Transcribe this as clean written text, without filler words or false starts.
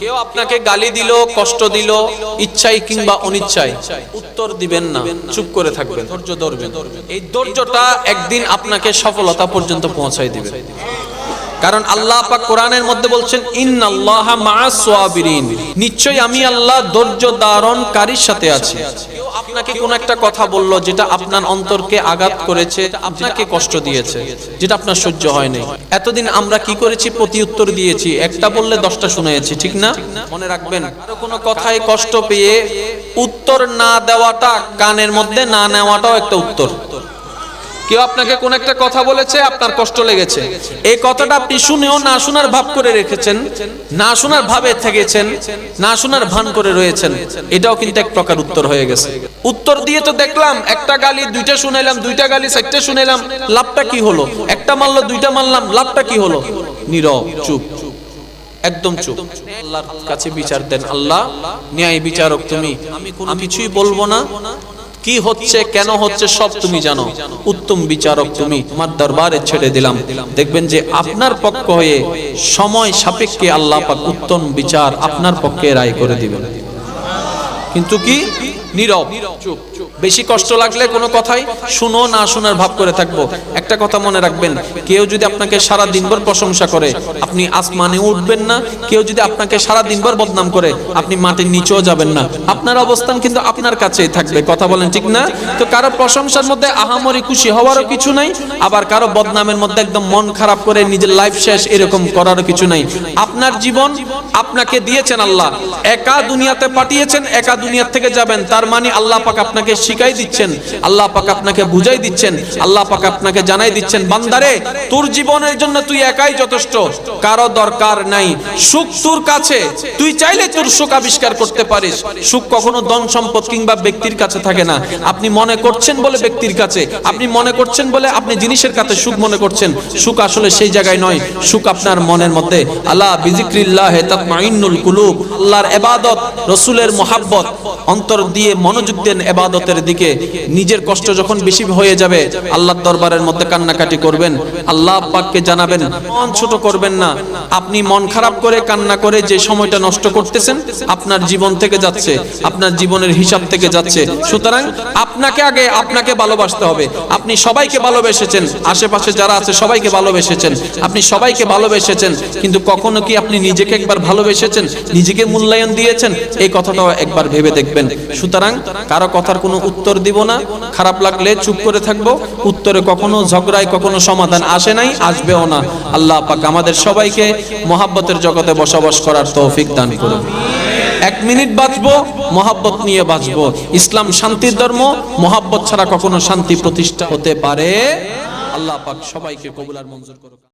কেউ আপনাকে গালি দিল, কষ্ট দিল, ইচ্ছাই কিংবা অনিচ্ছায়, উত্তর দিবেন না, চুপ করে থাকবেন, ধৈর্য ধরবেন। এই ধৈর্যটা একদিন আপনাকে সফলতা পর্যন্ত পৌঁছায় দিবে। কারণ আল্লাহ পাক কোরআনের মধ্যে বলছেন, ইন্নাল্লাহা মাআস সাবিরিন, নিশ্চয়ই আমি আল্লাহ ধৈর্য ধারণকারীর সাথে আছি। কেউ আপনাকে কোন একটা কথা বলল যেটা আপনার অন্তরকে আঘাত করেছে, আপনাকে কষ্ট দিয়েছে, যেটা আপনার সহ্য হয় নাই। এতদিন আমরা কি করেছি? প্রতি উত্তর দিয়েছি, একটা বললে 10টা শুনেছি, ঠিক না? মনে রাখবেন, কারো কোনো কথায় কষ্ট পেয়ে উত্তর না দেওয়াটা, কানের মধ্যে না নেওয়াটাও একটা উত্তর। কেউ আপনাকে কোন একটা কথা বলেছে, আপনার কষ্ট লেগেছে, এই কথাটা আপনি শুনেও না শোনার ভাব করে রেখেছেন, না শোনার ভাবে থেকেছেন, না শোনার ভান করে রয়েছেন, এটাও কিন্তু এক প্রকার উত্তর হয়ে গেছে। উত্তর দিয়ে তো দেখলাম, একটা গালি 2টা শুনাইলাম, 2টা গালি 4টা শুনাইলাম, লাভটা কি হলো? একটা মারলো, 2টা মারলাম, লাভটা কি হলো? নীরব, চুপ, একদম চুপ। আল্লাহর কাছে বিচার দেন, আল্লাহ ন্যায় বিচারক তুমি, আমি কিছুই বলবো না, কি হচ্ছে কেন হচ্ছে সব তুমি জানো, উত্তম বিচারক তুমি, তোমার দরবারে ছেড়ে দিলাম। দেখবেন যে আপনার পক্ষ হয়ে সময় সাপেক্ষে আল্লাহ পাক উত্তম বিচার আপনার পক্ষে রায় করে দিবেন। কিন্তু কি? নীরব, চুপ। বেশি কষ্ট লাগলে কোনো কথাই শুনো না শোনার ভাব করে থাকবো। একটা কথা মনে রাখবেন, কেউ যদি আপনাকে সারা দিনভর প্রশংসা করে, আপনি আসমানে উঠবেন না। কেউ যদি আপনাকে সারা দিনভর বদনাম করে, আপনি মাটির নিচেও যাবেন না। আপনার অবস্থান কিন্তু আপনার কাছেই থাকবে। কথা বলেন ঠিক না? তো কারো প্রশংসার মধ্যে আহামরি খুশি হওয়ারও কিছু নাই, আবার কারো বদনামের মধ্যে একদম মন খারাপ করে নিজের লাইফ শেষ এরকম করারও কিছু নাই। আপনার জীবন আপনাকে দিয়েছেন আল্লাহ, একা দুনিয়াতে পাঠিয়েছেন, একা দুনিয়া থেকে যাবেন। তার মানে আল্লাহ পাক আপনাকে শিখাই দিচ্ছেন, আল্লাহ পাক আপনাকে বুঝাই দিচ্ছেন, আল্লাহ পাক আপনাকে জানাই দিচ্ছেন, বান্দারে তোর জীবনের জন্য তুই একাই যথেষ্ট, কারো দরকার নাই। সুখ তোর কাছে, তুই চাইলে তোর সুখ আবিষ্কার করতে পারিস। সুখ কখনো ধন সম্পদ কিংবা ব্যক্তির কাছে থাকে না। আপনি মনে করছেন বলে ব্যক্তির কাছে, আপনি মনে করছেন বলে আপনি জিনিসের কাছে সুখ মনে করছেন, সুখ আসলে সেই জায়গায় নয়। সুখ আপনার মনের মধ্যে। আলা বিজিক্রিল্লাহি তাতমাইন্নুল কুলুব, আল্লাহর ইবাদত, রাসূলের মুহাব্বত, অন্তর দিয়ে মনোযোগ দেন ইবাদতের দিকে। নিজের কষ্ট যখন বেশি হয়ে যাবে, আল্লাহর দরবারের মধ্যে কান্নাকাটি করবেন, আল্লাহ পাককে জানাবেন, মন ছোট করবেন না। আপনি মন খারাপ করে কান্না করে যে সময়টা নষ্ট করতেছেন, আপনার জীবন থেকে যাচ্ছে, আপনার জীবনের হিসাব থেকে যাচ্ছে। সুতরাং আপনাকে আগে আপনাকে ভালোবাসতে হবে। আপনি সবাইকে ভালোবেসেছেন, আশেপাশে যারা আছে সবাইকে ভালোবেসেছেন, আপনি সবাইকে ভালোবেসেছেন, কিন্তু কখনো কি আপনি নিজেকে একবার ভালোবেসেছেন, নিজেকে মূল্যায়ন দিয়েছেন? এই কথাটাও একবার ভেবে দেখবেন। সুতরাং কারো কথার কোনো উত্তর দিব না, খারাপ লাগলে চুপ করে থাকবো। উত্তরে কখনো ঝগড়ায় কখনো সমাধান আসে নাই, আসবেও না। আল্লাহ পাক আমাদের সবাইকে মহাব্বতের জগতে বসবাস করার তৌফিক দান করুন। 1 মিনিট বাঁচবো, মহাব্বত নিয়ে বাঁচবো। ইসলাম শান্তির ধর্ম, মহাব্বত ছাড়া কখনো শান্তি প্রতিষ্ঠা হতে পারে। আল্লাহ পাক সবাইকে কবুল আর মঞ্জুর করুন।